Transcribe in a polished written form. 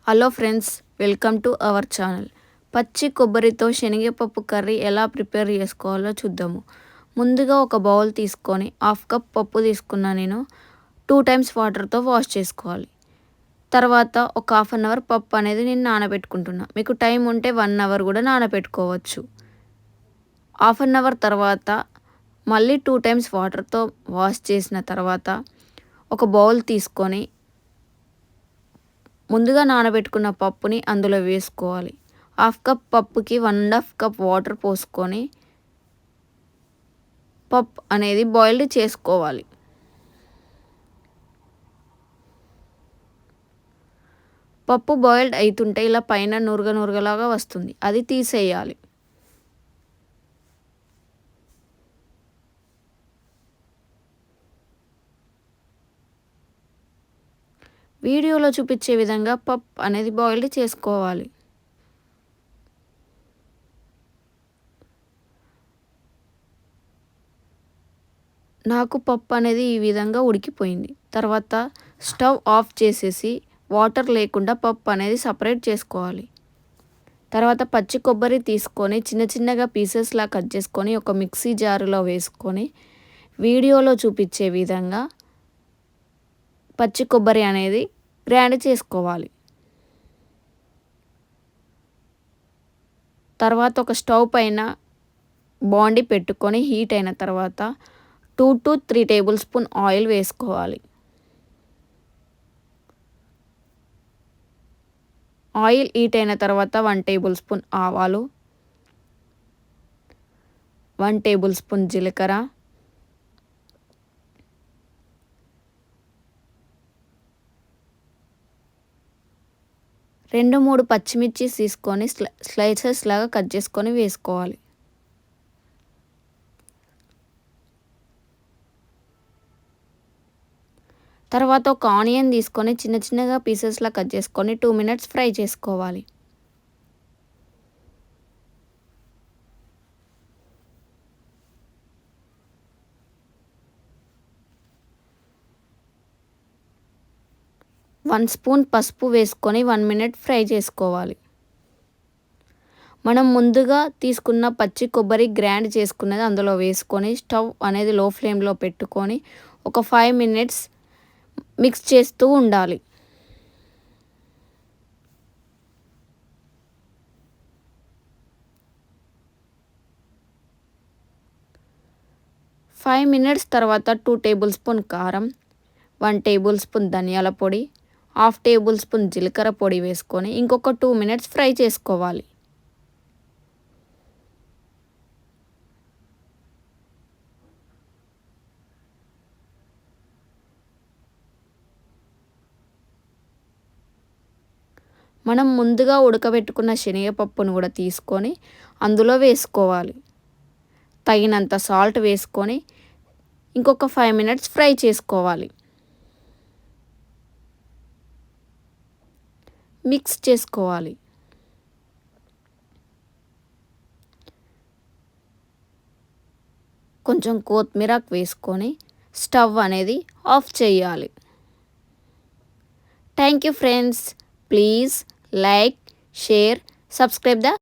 Hello friends, welcome to our channel. పచ్చి కొబ్బరితో శనగపప్పు curry ఎలా ప్రిపేర్ చేసుకోవాలో చూద్దాము. ముందుగా ఒక బౌల్ తీసుకొని హాఫ్ కప్ పప్పు తీసుకున్నా నేను. 2 టైమ్స్ వాటర్తో వాష్ చేసుకోవాలి. తర్వాత ఒక హాఫ్ అన్ అవర్ పప్పు అనేది నేను నానబెట్టుకుంటున్నా. మీకు టైం ఉంటే 1 అవర్ కూడా నానబెట్టుకోవచ్చు. హాఫ్ అన్ అవర్ తర్వాత మళ్ళీ 2 టైమ్స్ వాటర్తో వాష్ చేసిన తర్వాత ఒక బౌల్ తీసుకొని ముందుగా నానబెట్టుకున్న పప్పుని అందులో వేసుకోవాలి. హాఫ్ కప్ పప్పుకి 1.5 కప్ వాటర్ పోసుకొని పప్పు అనేది బాయిల్డ్ చేసుకోవాలి. పప్పు బాయిల్డ్ అవుతుంటే ఇలా పైన నురగలాగా వస్తుంది, అది తీసేయాలి. వీడియోలో చూపించే విధంగా పప్పు అనేది బాయిల్డ్ చేసుకోవాలి. నాకు పప్పు అనేది ఈ విధంగా ఉడికిపోయింది. తర్వాత స్టవ్ ఆఫ్ చేసేసి వాటర్ లేకుండా పప్పు అనేది సపరేట్ చేసుకోవాలి. తర్వాత పచ్చి కొబ్బరి తీసుకొని చిన్నగా పీసెస్లా కట్ చేసుకొని ఒక మిక్సీ జారులో వేసుకొని వీడియోలో చూపించే విధంగా పచ్చి కొబ్బరి అనేది గ్రైండ్ చేసుకోవాలి. తర్వాత ఒక స్టవ్ పైన బాండి పెట్టుకొని హీట్ అయిన తర్వాత 2 to 3 టేబుల్ స్పూన్ ఆయిల్ వేసుకోవాలి. ఆయిల్ హీట్ అయిన తర్వాత 1 టేబుల్ స్పూన్ ఆవాలు, 1 టేబుల్ స్పూన్ జీలకర్ర, 2-3 పచ్చిమిర్చి తీసుకొని స్లైసెస్ లాగా కట్ చేసుకొని వేసుకోవాలి. తర్వాత ఒక ఆనియన్ తీసుకొని చిన్నగా పీసెస్లా కట్ చేసుకొని 2 మినిట్స్ ఫ్రై చేసుకోవాలి. వన్ స్పూన్ పసుపు వేసుకొని 1 మినిట్ ఫ్రై చేసుకోవాలి. మనం ముందుగా తీసుకున్న పచ్చి కొబ్బరి గ్రైండ్ చేసుకున్నది అందులో వేసుకొని స్టవ్ అనేది లో ఫ్లేమ్లో పెట్టుకొని ఒక 5 మినిట్స్ మిక్స్ చేస్తూ ఉండాలి. ఫైవ్ మినిట్స్ తర్వాత 2 టేబుల్ స్పూన్ కారం, 1 టేబుల్ స్పూన్ ధనియాల పొడి, హాఫ్ టేబుల్ స్పూన్ జీలకర్ర పొడి వేసుకొని ఇంకొక 2 మినిట్స్ ఫ్రై చేసుకోవాలి. మనం ముందుగా ఉడకబెట్టుకున్న శనగపప్పును కూడా తీసుకొని అందులో వేసుకోవాలి. తగినంత సాల్ట్ వేసుకొని ఇంకొక 5 మినిట్స్ ఫ్రై చేసుకోవాలి. మిక్స్ చేసుకోవాలి. కొంచెం కొత్తిమీర వేసుకొని స్టవ్ అనేది ఆఫ్ చేయాలి. Thank you friends. Please like, share, subscribe the